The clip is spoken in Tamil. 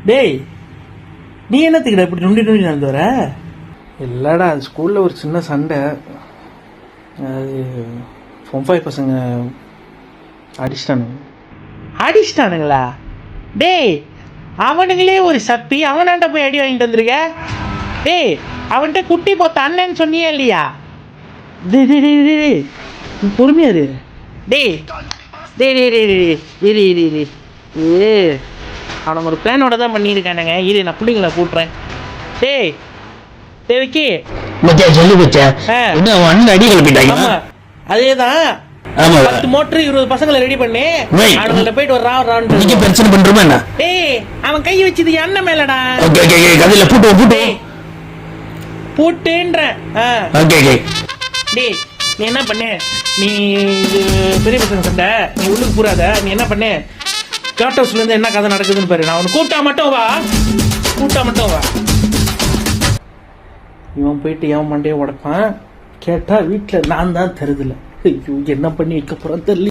டேய், நீ என்னத்துக்கிட்ட இப்படி நுண்டி நுண்டி நடந்து வர? இல்லடா, அது ஸ்கூலில் ஒரு சின்ன சண்டை. அது பொம்பாய் பசங்க அடிச்சிட்டானுங்களா? டேய், அவனுங்களே ஒரு சப்பி, அவனாண்ட போய் அடி வாங்கிட்டு வந்திருக்க. டேய், அவன்கிட்ட குட்டி போத்த அண்ணன்னு சொன்னியே இல்லையா? பொறுமையாரு. டேய் டேய் டேய் டேய் டேய் ஏ, அவனுங்க ஒரு பிளானோட தான் பண்ணியிருக்கானுங்க. இரு, நான் பிள்ளைங்களை கூட்டுறேன். டேய் தேவிக்கு சொல்லி வச்சா அடி கிளப்பிட்டாங்க. அதேதான், 10 மோட்டர் 20 பசங்களை ரெடி பண்ணி அவங்கள்ட்ட போயிட்டு ஒரு ராவ் பிரச்சனை பண்றோமா என்ன? டேய், அவன் கை வச்சது அண்ணன் மேலடா. பூட்டுன்ற. டேய், நீ என்ன பண்ணு, நீ இது பெரிய பசங்க சண்டை, நீ உள்ளுக்கு பூராத. நீ என்ன பண்ணு, கேட் ஹவுஸ்ல இருந்து என்ன கதை நடக்குதுன்னு பாரு. நான் அவனை கூப்பிட்டா மட்டும் வா. இவன் போயிட்டு எவன் மண்டையை உடைப்பான். கேட்டா வீட்டுல நான் தான் தருதில்ல. ஐயோ, என்ன பண்ணி வைக்க போறான்னு தெரியல.